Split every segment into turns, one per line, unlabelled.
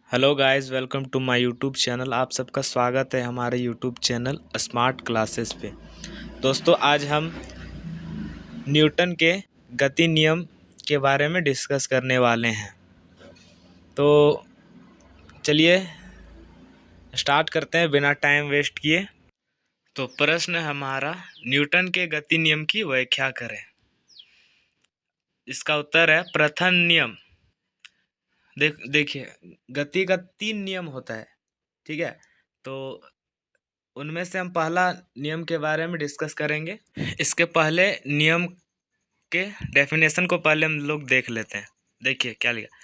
Hello guys, welcome to my YouTube channel. आप सबका स्वागत है हमारे यूट्यूब चैनल स्मार्ट क्लासेस पे। दोस्तों, आज हम न्यूटन के गति नियम के बारे में डिस्कस करने वाले हैं। तो चलिए स्टार्ट करते हैं बिना टाइम वेस्ट किए। तो प्रश्न है हमारा, न्यूटन के गति नियम की व्याख्या करें। इसका उत्तर है प्रथम नियम। देखिए, गति का 3 नियम होता है, ठीक है। तो उनमें से हम पहला नियम के बारे में डिस्कस करेंगे। इसके पहले नियम के डेफिनेशन को पहले हम लोग देख लेते हैं। देखिए क्या लिखा।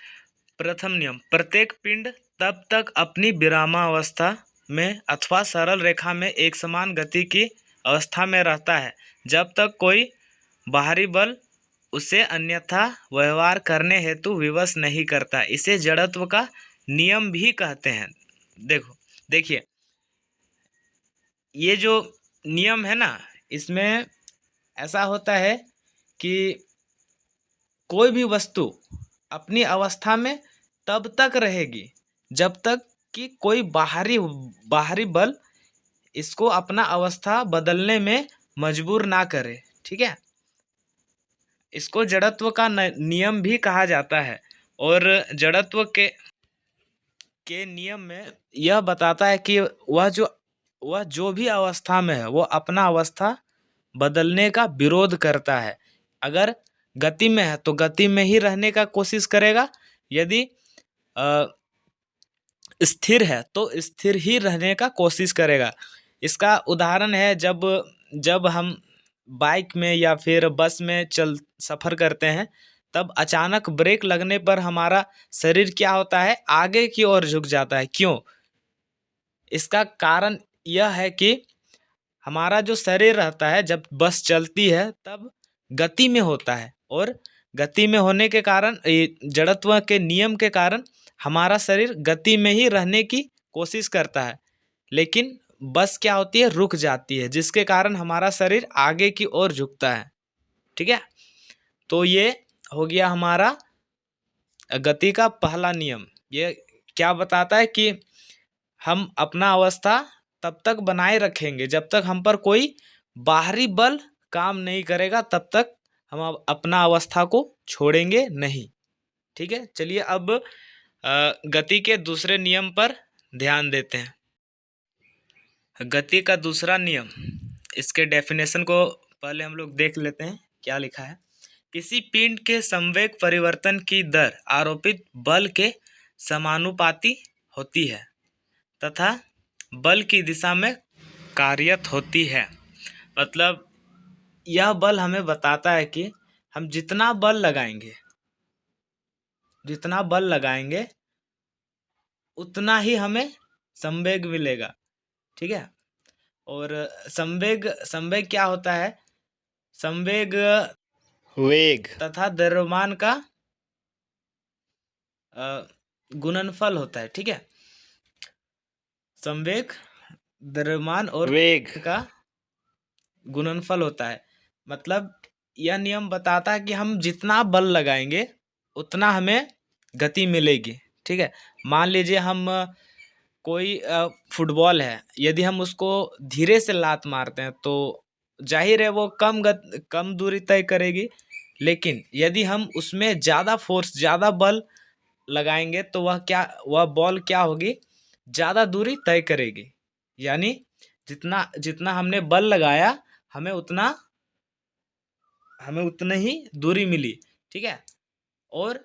प्रथम नियम, प्रत्येक पिंड तब तक अपनी विरामावस्था में अथवा सरल रेखा में एक समान गति की अवस्था में रहता है जब तक कोई बाहरी बल उसे अन्यथा व्यवहार करने हेतु विवश नहीं करता। इसे जड़त्व का नियम भी कहते हैं। देखिए, ये जो नियम है ना, इसमें ऐसा होता है कि कोई भी वस्तु अपनी अवस्था में तब तक रहेगी जब तक कि कोई बाहरी बल इसको अपना अवस्था बदलने में मजबूर ना करे, ठीक है। इसको जड़त्व का नियम भी कहा जाता है। और जड़त्व के नियम में यह बताता है कि वह जो भी अवस्था में है वो अपना अवस्था बदलने का विरोध करता है। अगर गति में है तो गति में ही रहने का कोशिश करेगा, यदि स्थिर है तो स्थिर ही रहने का कोशिश करेगा। इसका उदाहरण है, जब हम बाइक में या फिर बस में सफ़र करते हैं, तब अचानक ब्रेक लगने पर हमारा शरीर क्या होता है, आगे की ओर झुक जाता है। क्यों? इसका कारण यह है कि हमारा जो शरीर रहता है जब बस चलती है तब गति में होता है, और गति में होने के कारण, जड़त्व के नियम के कारण हमारा शरीर गति में ही रहने की कोशिश करता है, लेकिन बस क्या होती है, रुक जाती है, जिसके कारण हमारा शरीर आगे की ओर झुकता है, ठीक है। तो ये हो गया हमारा गति का पहला नियम। ये क्या बताता है कि हम अपना अवस्था तब तक बनाए रखेंगे जब तक हम पर कोई बाहरी बल काम नहीं करेगा, तब तक हम अपना अवस्था को छोड़ेंगे नहीं, ठीक है। चलिए अब गति के दूसरे नियम पर ध्यान देते हैं। गति का दूसरा नियम, इसके डेफिनेशन को पहले हम लोग देख लेते हैं। क्या लिखा है, किसी पिंड के संवेग परिवर्तन की दर आरोपित बल के समानुपाती होती है तथा बल की दिशा में कार्यरत होती है। मतलब यह बल हमें बताता है कि हम जितना बल लगाएंगे उतना ही हमें संवेग मिलेगा, ठीक है। और संवेग क्या होता है, संवेग वेग तथा द्रव्यमान का गुणनफल होता है, ठीक है। संवेग, द्रव्यमान और वेग का गुणनफल होता है। मतलब यह नियम बताता है कि हम जितना बल लगाएंगे उतना हमें गति मिलेगी, ठीक है। मान लीजिए हम कोई फुटबॉल है, यदि हम उसको धीरे से लात मारते हैं तो जाहिर है वो कम दूरी तय करेगी, लेकिन यदि हम उसमें ज़्यादा फोर्स, ज़्यादा बल लगाएंगे तो वह बॉल क्या होगी, ज़्यादा दूरी तय करेगी। यानी जितना जितना हमने बल लगाया हमें उतनी ही दूरी मिली, ठीक है। और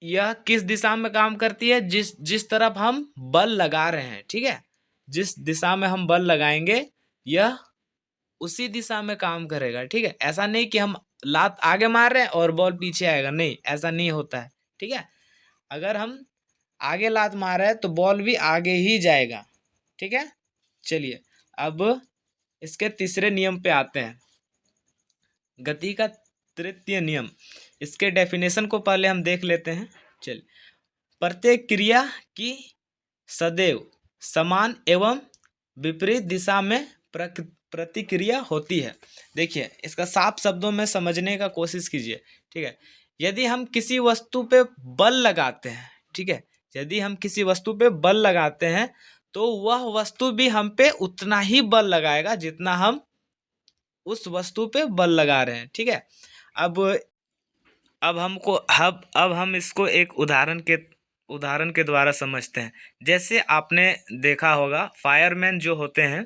यह किस दिशा में काम करती है, जिस तरफ हम बल लगा रहे हैं, ठीक है। जिस दिशा में हम बल लगाएंगे यह उसी दिशा में काम करेगा, ठीक है। ऐसा नहीं कि हम लात आगे मार रहे हैं और बॉल पीछे आएगा, नहीं, ऐसा नहीं होता है, ठीक है। अगर हम आगे लात मार रहे हैं तो बॉल भी आगे ही जाएगा, ठीक है। चलिए अब इसके तीसरे नियम पे आते हैं, गति का तृतीय नियम। इसके डेफिनेशन को पहले हम देख लेते हैं। चलिए, प्रत्येक क्रिया की सदैव समान एवं विपरीत दिशा में प्रतिक्रिया होती है। देखिए, इसका साफ शब्दों में समझने का कोशिश कीजिए, ठीक है। यदि हम किसी वस्तु पे बल लगाते हैं, ठीक है, यदि हम किसी वस्तु पे बल लगाते हैं तो वह वस्तु भी हम पे उतना ही बल लगाएगा जितना हम उस वस्तु पे बल लगा रहे हैं। ठीक है। अब अब हम इसको एक उदाहरण के द्वारा समझते हैं। जैसे आपने देखा होगा, फायरमैन जो होते हैं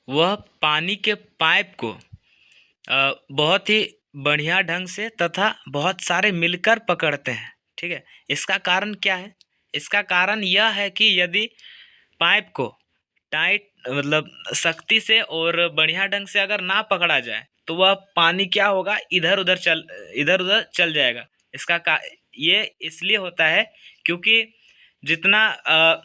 वह पानी के पाइप को बहुत ही बढ़िया ढंग से तथा बहुत सारे मिलकर पकड़ते हैं। ठीक है। इसका कारण क्या है? इसका कारण यह है कि यदि पाइप को टाइट मतलब सख्ती से और बढ़िया ढंग से अगर ना पकड़ा जाए तो वह पानी क्या होगा, इधर उधर चल जाएगा। ये इसलिए होता है क्योंकि जितना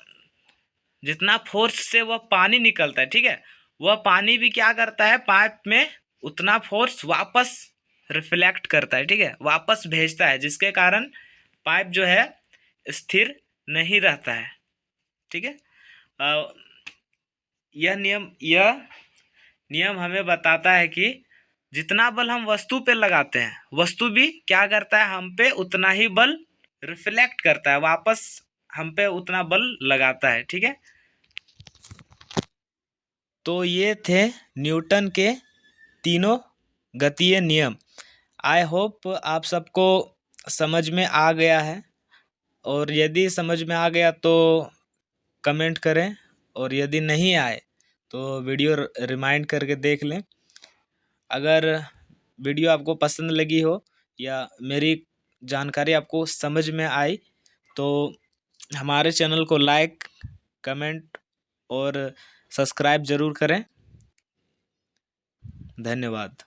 जितना फोर्स से वह पानी निकलता है, ठीक है, वह पानी भी क्या करता है, पाइप में उतना फोर्स वापस रिफ्लेक्ट करता है। ठीक है, वापस भेजता है, जिसके कारण पाइप जो है स्थिर नहीं रहता है। ठीक है। यह नियम हमें बताता है कि जितना बल हम वस्तु पे लगाते हैं, वस्तु भी क्या करता है, हम पे उतना ही बल रिफ्लेक्ट करता है, वापस हम पे उतना बल लगाता है। ठीक है। तो ये थे न्यूटन के तीनों गतीय नियम। आई होप आप सबको समझ में आ गया है, और यदि समझ में आ गया तो कमेंट करें, और यदि नहीं आए तो वीडियो रिमाइंड करके देख लें। अगर वीडियो आपको पसंद लगी हो या मेरी जानकारी आपको समझ में आई तो हमारे चैनल को लाइक, कमेंट और सब्सक्राइब ज़रूर करें। धन्यवाद।